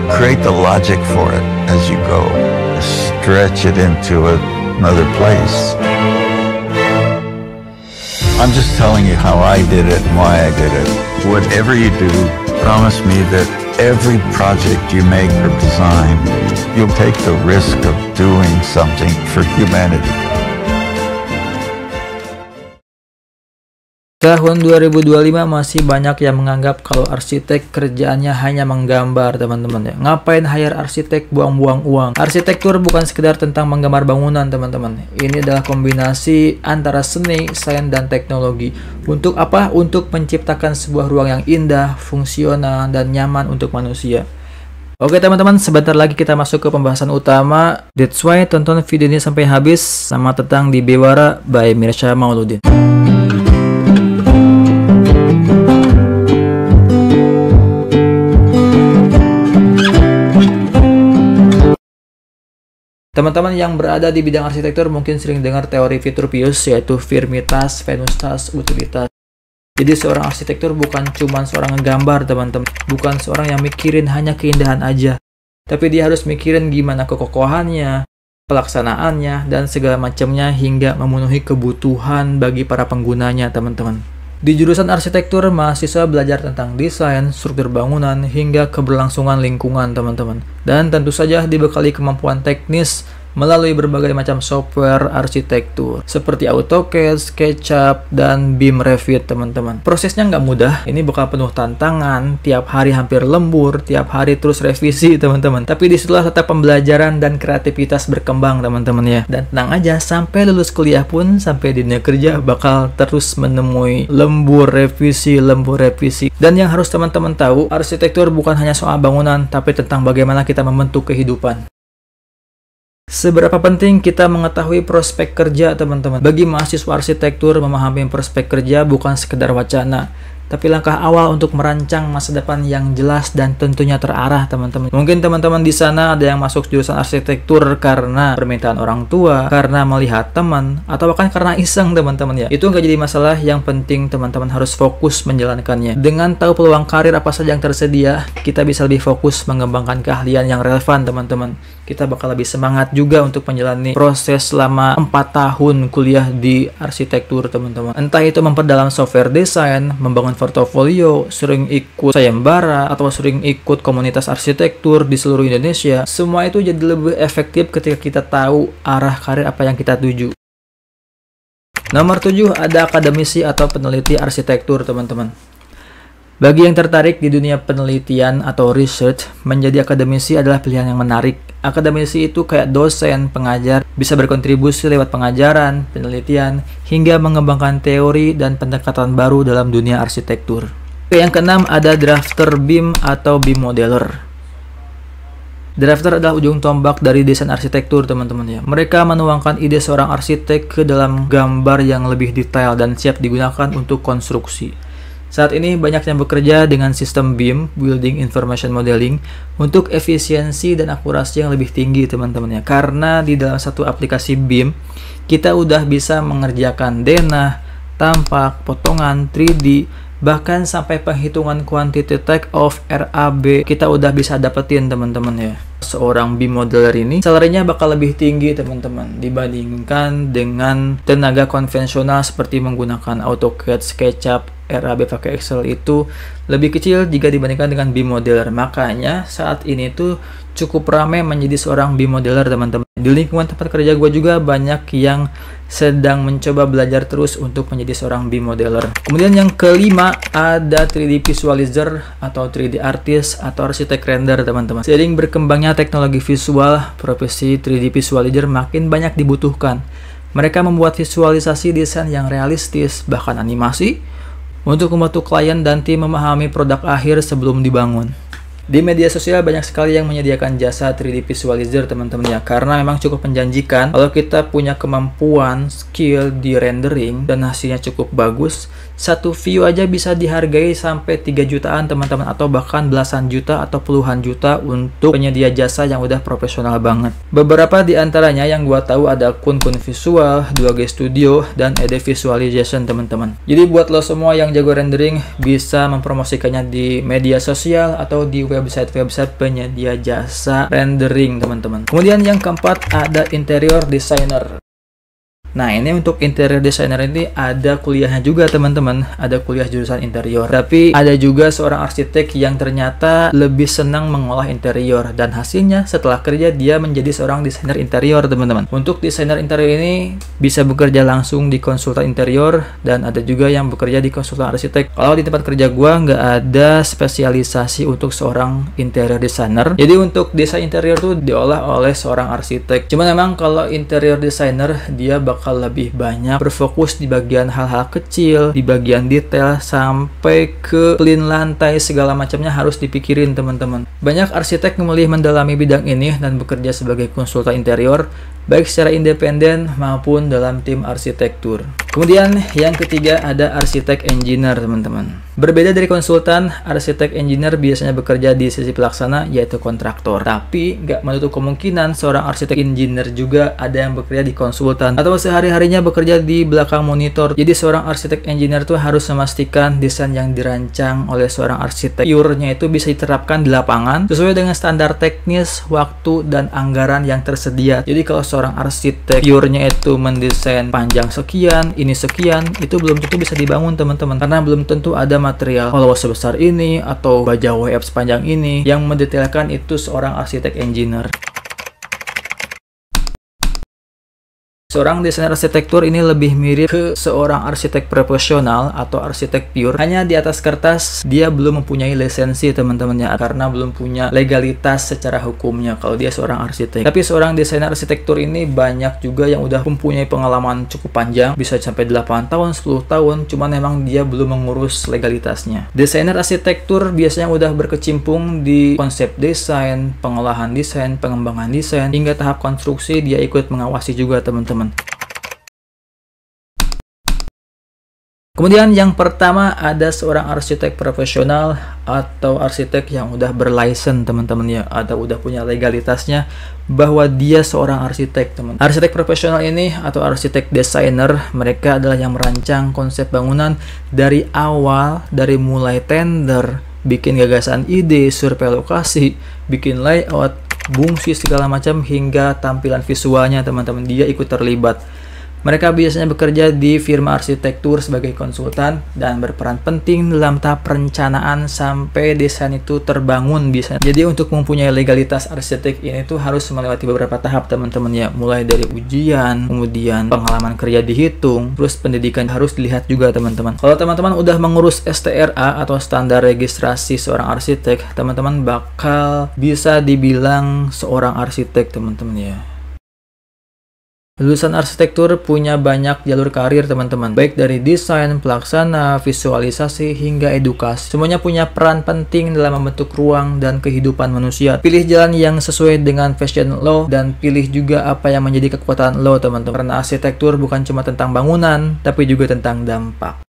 create the logic for it as you go. Stretch it into another place. I'm just telling you how I did it and why I did it. Whatever you do, promise me that every project you make or design, you'll take the risk of doing something for humanity. Tahun 2025 masih banyak yang menganggap kalau arsitek kerjaannya hanya menggambar, teman-teman ya. Ngapain hire arsitek, buang-buang uang. Arsitektur bukan sekedar tentang menggambar bangunan, teman-teman. Ini adalah kombinasi antara seni, sains, dan teknologi. Untuk apa? Untuk menciptakan sebuah ruang yang indah, fungsional, dan nyaman untuk manusia. Oke teman-teman, sebentar lagi kita masuk ke pembahasan utama. That's why tonton video ini sampai habis. Selamat datang di Bewara by Mirsya Mauludin. Teman-teman yang berada di bidang arsitektur mungkin sering dengar teori Vitruvius, yaitu firmitas, venustas, utilitas. Jadi seorang arsitektur bukan cuma seorang ngegambar, teman-teman. Bukan seorang yang mikirin hanya keindahan aja. Tapi dia harus mikirin gimana kekokohannya, pelaksanaannya, dan segala macamnya hingga memenuhi kebutuhan bagi para penggunanya, teman-teman. Di jurusan arsitektur, mahasiswa belajar tentang desain, struktur bangunan, hingga keberlangsungan lingkungan, teman-teman. Dan tentu saja dibekali kemampuan teknis melalui berbagai macam software arsitektur seperti AutoCAD, SketchUp, dan BIM Revit, teman-teman. Prosesnya nggak mudah, ini bakal penuh tantangan, tiap hari hampir lembur, tiap hari terus revisi, teman-teman. Tapi disitulah tetap pembelajaran dan kreativitas berkembang, teman-teman ya. Dan tenang aja, sampai lulus kuliah pun, sampai di dunia kerja bakal terus menemui lembur revisi. Dan yang harus teman-teman tahu, arsitektur bukan hanya soal bangunan, tapi tentang bagaimana kita membentuk kehidupan. Seberapa penting kita mengetahui prospek kerja, teman-teman? Bagi mahasiswa arsitektur, memahami prospek kerja bukan sekedar wacana, tapi langkah awal untuk merancang masa depan yang jelas dan tentunya terarah, teman-teman. Mungkin teman-teman di sana ada yang masuk jurusan arsitektur karena permintaan orang tua, karena melihat teman, atau bahkan karena iseng, teman-teman ya. Itu nggak jadi masalah, yang penting teman-teman harus fokus menjalankannya. Dengan tahu peluang karir apa saja yang tersedia, kita bisa lebih fokus mengembangkan keahlian yang relevan, teman-teman. Kita bakal lebih semangat juga untuk menjalani proses selama 4 tahun kuliah di arsitektur, teman-teman. Entah itu memperdalam software desain, membangun portofolio, sering ikut sayembara, atau sering ikut komunitas arsitektur di seluruh Indonesia. Semua itu jadi lebih efektif ketika kita tahu arah karir apa yang kita tuju. Nomor 7, ada akademisi atau peneliti arsitektur, teman-teman. Bagi yang tertarik di dunia penelitian atau research, menjadi akademisi adalah pilihan yang menarik. Akademisi itu kayak dosen, pengajar, bisa berkontribusi lewat pengajaran, penelitian, hingga mengembangkan teori dan pendekatan baru dalam dunia arsitektur. Yang keenam, ada drafter BIM atau BIM modeler. Drafter adalah ujung tombak dari desain arsitektur, teman-teman ya. Mereka menuangkan ide seorang arsitek ke dalam gambar yang lebih detail dan siap digunakan untuk konstruksi. Saat ini banyak yang bekerja dengan sistem BIM, Building Information Modeling, untuk efisiensi dan akurasi yang lebih tinggi, teman-teman ya. Karena di dalam satu aplikasi BIM, kita udah bisa mengerjakan denah, tampak, potongan, 3D, bahkan sampai penghitungan quantity take off RAB kita udah bisa dapetin, teman-teman ya. Seorang BIM modeler ini salary-nya bakal lebih tinggi, teman-teman, dibandingkan dengan tenaga konvensional seperti menggunakan AutoCAD, SketchUp, RAB pakai Excel itu lebih kecil jika dibandingkan dengan BIM modeler. Makanya saat ini tuh cukup ramai menjadi seorang BIM modeler, teman-teman. Di lingkungan tempat kerja gue juga banyak yang sedang mencoba belajar terus untuk menjadi seorang BIM modeler. Kemudian yang kelima, ada 3D visualizer atau 3D artist atau arsitek render, teman-teman. Seiring berkembangnya teknologi visual, profesi 3D visualizer makin banyak dibutuhkan. Mereka membuat visualisasi desain yang realistis, bahkan animasi, untuk membantu klien dan tim memahami produk akhir sebelum dibangun. Di media sosial banyak sekali yang menyediakan jasa 3D visualizer, teman-teman ya, karena memang cukup menjanjikan. Kalau kita punya kemampuan, skill di rendering dan hasilnya cukup bagus, satu view aja bisa dihargai sampai 3 jutaan, teman-teman, atau bahkan belasan juta atau puluhan juta untuk penyedia jasa yang udah profesional banget. Beberapa di antaranya yang gua tahu ada Kun Visual, 2G Studio, dan ED Visualization, teman-teman. Jadi buat lo semua yang jago rendering, bisa mempromosikannya di media sosial atau di web website penyedia jasa rendering, teman-teman. Kemudian yang keempat ada interior designer. Nah, ini untuk interior designer ini ada kuliahnya juga, teman-teman. Ada kuliah jurusan interior. Tapi ada juga seorang arsitek yang ternyata lebih senang mengolah interior. Dan hasilnya setelah kerja dia menjadi seorang desainer interior, teman-teman. Untuk desainer interior ini bisa bekerja langsung di konsultan interior. Dan ada juga yang bekerja di konsultan arsitek. Kalau di tempat kerja gua nggak ada spesialisasi untuk seorang interior designer. Jadi untuk desain interior tuh diolah oleh seorang arsitek. Cuman memang kalau interior designer dia bakal lebih banyak berfokus di bagian hal-hal kecil, di bagian detail, sampai ke clean lantai segala macamnya harus dipikirin, teman-teman. Banyak arsitek memilih mendalami bidang ini dan bekerja sebagai konsultan interior, baik secara independen maupun dalam tim arsitektur. Kemudian yang ketiga ada arsitek engineer, teman-teman. Berbeda dari konsultan, arsitek engineer biasanya bekerja di sisi pelaksana, yaitu kontraktor. Tapi nggak menutup kemungkinan seorang arsitek engineer juga ada yang bekerja di konsultan atau sehari-harinya bekerja di belakang monitor. Jadi seorang arsitek engineer tuh harus memastikan desain yang dirancang oleh seorang arsitek pure-nya itu bisa diterapkan di lapangan sesuai dengan standar teknis, waktu, dan anggaran yang tersedia. Jadi kalau seorang arsitek pure-nya itu mendesain panjang sekian, ini sekian, itu belum tentu bisa dibangun, teman-teman, karena belum tentu ada material hollow sebesar ini atau baja WF sepanjang ini. Yang mendetailkan itu seorang arsitek engineer. Seorang desainer arsitektur ini lebih mirip ke seorang arsitek profesional atau arsitek pure. Hanya di atas kertas dia belum mempunyai lisensi, teman-temannya, karena belum punya legalitas secara hukumnya kalau dia seorang arsitek. Tapi seorang desainer arsitektur ini banyak juga yang udah mempunyai pengalaman cukup panjang, bisa sampai 8 tahun, 10 tahun, cuman memang dia belum mengurus legalitasnya. Desainer arsitektur biasanya udah berkecimpung di konsep desain, pengolahan desain, pengembangan desain, hingga tahap konstruksi dia ikut mengawasi juga, teman-teman. Kemudian yang pertama ada seorang arsitek profesional atau arsitek yang udah berlicense, teman-teman, ya, atau udah punya legalitasnya bahwa dia seorang arsitek, teman. Arsitek profesional ini atau arsitek desainer, mereka adalah yang merancang konsep bangunan dari awal, dari mulai tender, bikin gagasan ide, survei lokasi, bikin layout, fungsi segala macam hingga tampilan visualnya, teman-teman, dia ikut terlibat. Mereka biasanya bekerja di firma arsitektur sebagai konsultan dan berperan penting dalam tahap perencanaan sampai desain itu terbangun biasanya. Jadi untuk mempunyai legalitas arsitek ini tuh harus melewati beberapa tahap, teman-teman, ya. Mulai dari ujian, kemudian pengalaman kerja dihitung, terus pendidikan harus dilihat juga, teman-teman. Kalau teman-teman udah mengurus STRA atau standar registrasi seorang arsitek, teman-teman bakal bisa dibilang seorang arsitek, teman-teman, ya. Lulusan arsitektur punya banyak jalur karir, teman-teman, baik dari desain, pelaksana, visualisasi, hingga edukasi. Semuanya punya peran penting dalam membentuk ruang dan kehidupan manusia. Pilih jalan yang sesuai dengan passion lo dan pilih juga apa yang menjadi kekuatan lo, teman-teman. Karena arsitektur bukan cuma tentang bangunan, tapi juga tentang dampak.